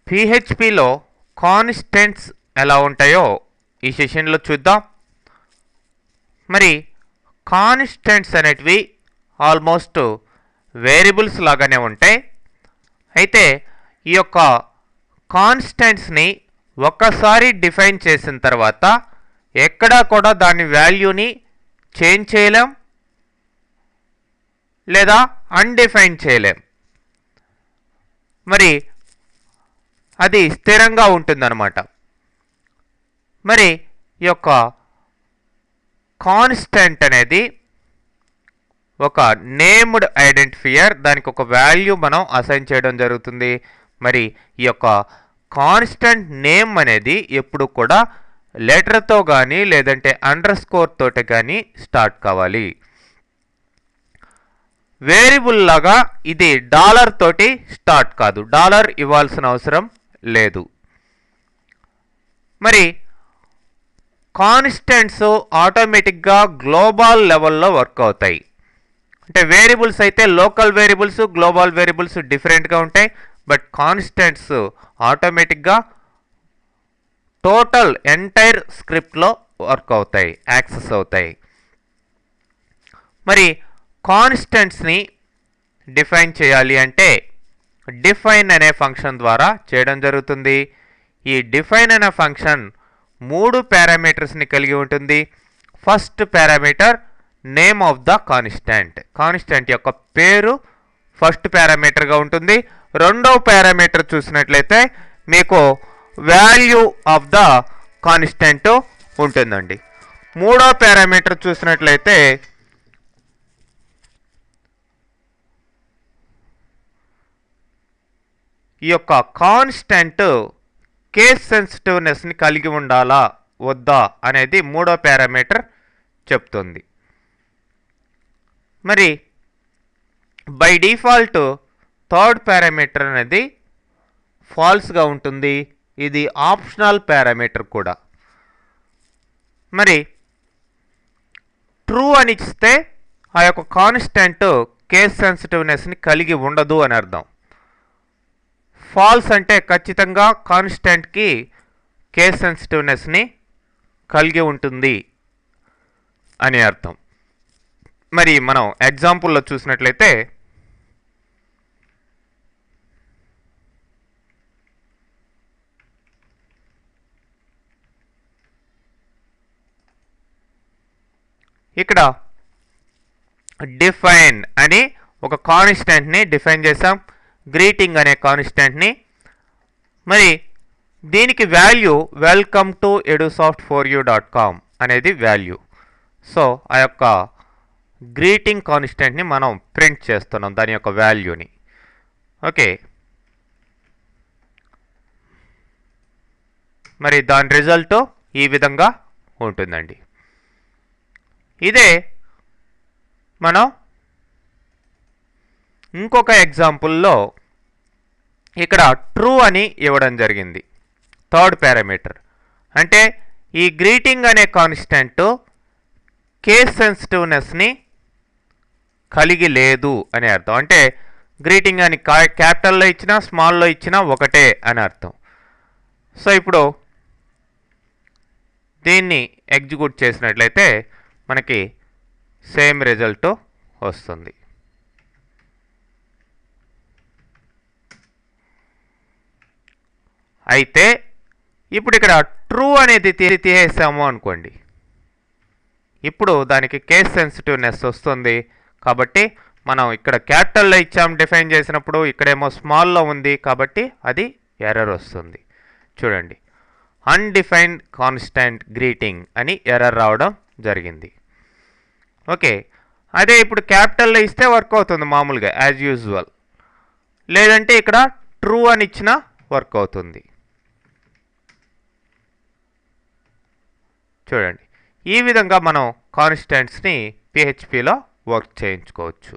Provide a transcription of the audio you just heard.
పిహెచ్పిలో constants ఎలా ఉంటాయో ఈ సెషన్లో చూద్దాం. మరి కాన్స్టెంట్స్ అనేటివి ఆల్మోస్ట్ వేరియబుల్స్ లాగానే ఉంటాయి. అయితే ఈ యొక్క కాన్స్టెంట్స్ని ఒక్కసారి డిఫైన్ చేసిన తర్వాత ఎక్కడా కూడా దాని వాల్యూని చేంజ్ చేయలేం లేదా అన్డిఫైన్ చేయలేం. మరి అది స్థిరంగా ఉంటుందన్నమాట. మరి ఈ యొక్క కాన్స్టెంట్ అనేది ఒక నేమ్డ్ ఐడెంటిఫైయర్, దానికి ఒక వాల్యూ మనం అసైన్ చేయడం జరుగుతుంది. మరి ఈ యొక్క కాన్స్టెంట్ నేమ్ అనేది ఎప్పుడు కూడా లెటర్తో కానీ లేదంటే అండర్ స్కోర్ తోటి కానీ స్టార్ట్ కావాలి. వేరియబుల్ లాగా ఇది డాలర్ తోటి స్టార్ట్ కాదు, డాలర్ ఇవ్వాల్సిన అవసరం లేదు. మరి కాన్స్టెంట్స్ ఆటోమేటిక్గా గ్లోబల్ లెవెల్లో వర్క్ అవుతాయి. అంటే వేరియబుల్స్ అయితే లోకల్ వేరియబుల్స్, గ్లోబల్ వేరియబుల్స్ డిఫరెంట్గా ఉంటాయి. బట్ కాన్స్టెంట్స్ ఆటోమేటిక్గా టోటల్ ఎంటైర్ స్క్రిప్ట్లో వర్క్ అవుతాయి, యాక్సెస్ అవుతాయి. మరి కాన్స్టెంట్స్ని డిఫైన్ చేయాలి అంటే డిఫైన్ అనే ఫంక్షన్ ద్వారా చేయడం జరుగుతుంది. ఈ డిఫైన్ అనే ఫంక్షన్ 3 పారామీటర్స్ని కలిగి ఉంటుంది. First parameter name of the constant, constant యొక్క పేరు ఫస్ట్ పారామీటర్గా ఉంటుంది. రెండవ పారామీటర్ చూసినట్లయితే మీకు వాల్యూ ఆఫ్ ద కాన్స్టెంట్ ఉంటుందండి. మూడో పారామీటర్ చూసినట్లయితే ఈ యొక్క కాన్స్టెంట్ కేస్ సెన్సిటివ్నెస్ని కలిగి ఉండాలా వద్దా అనేది మూడో పారామీటర్ చెప్తుంది. మరి బై డిఫాల్ట్ థర్డ్ పారామీటర్ అనేది ఫాల్స్గా ఉంటుంది. ఇది ఆప్షనల్ పారామీటర్ కూడా. మరి ట్రూ అని ఇస్తే ఆ యొక్క కాన్స్టెంట్ కేస్ సెన్సిటివ్నెస్ని కలిగి ఉండదు అని అర్థం. ఫాల్స్ అంటే ఖచ్చితంగా కాన్స్టెంట్కి కేస్ సెన్సిటివ్నెస్ని కలిగి ఉంటుంది అని అర్థం. మరి మనం ఎగ్జాంపుల్లో చూసినట్లయితే ఇక్కడ డిఫైన్ అని ఒక కాన్స్టెంట్ని డిఫైన్ చేసాం, గ్రీటింగ్ అనే కాన్స్టెంట్ని. మరి దీనికి వాల్యూ వెల్కమ్ టు edusoft4u.com అనేది వాల్యూ. సో ఆ యొక్క గ్రీటింగ్ కాన్స్టెంట్ని మనం ప్రింట్ చేస్తున్నాం, దాని యొక్క వాల్యూని. ఓకే, మరి దాని రిజల్ట్ ఈ విధంగా ఉంటుందండి. ఇదే మనం ఇంకొక ఎగ్జాంపుల్లో ఇక్కడ ట్రూ అని ఇవ్వడం జరిగింది, థర్డ్ పారామీటర్. అంటే ఈ గ్రీటింగ్ అనే కాన్స్టెంట్ కేస్ సెన్సిటివ్నెస్ని కలిగి లేదు అని అర్థం. అంటే గ్రీటింగ్ అని క్యాపిటల్లో ఇచ్చినా స్మాల్లో ఇచ్చినా ఒకటే అని అర్థం. సో ఇప్పుడు దీన్ని ఎగ్జిక్యూట్ చేసినట్లయితే మనకి సేమ్ రిజల్ట్ వస్తుంది. అయితే ఇప్పుడు ఇక్కడ ట్రూ అనేది తీసేసాము అనుకోండి, ఇప్పుడు దానికి కేస్ సెన్సిటివ్నెస్ వస్తుంది. కాబట్టి మనం ఇక్కడ క్యాపిటల్లో ఇచ్చాం డిఫైన్ చేసినప్పుడు, ఇక్కడేమో స్మాల్లో ఉంది కాబట్టి అది ఎర్రర్ వస్తుంది. చూడండి, అన్డిఫైన్డ్ కాన్స్టెంట్ గ్రీటింగ్ అని ఎర్రర్ రావడం జరిగింది. ఓకే, అదే ఇప్పుడు క్యాపిటల్లో ఇస్తే వర్క్ అవుతుంది మామూలుగా యాజ్ యూజువల్, లేదంటే ఇక్కడ ట్రూ అని ఇచ్చినా వర్క్ అవుతుంది. చూడండి, ఈ విధంగా మనం కాన్స్టెంట్స్ని పిహెచ్పిలో వర్క్ చేయించుకోవచ్చు.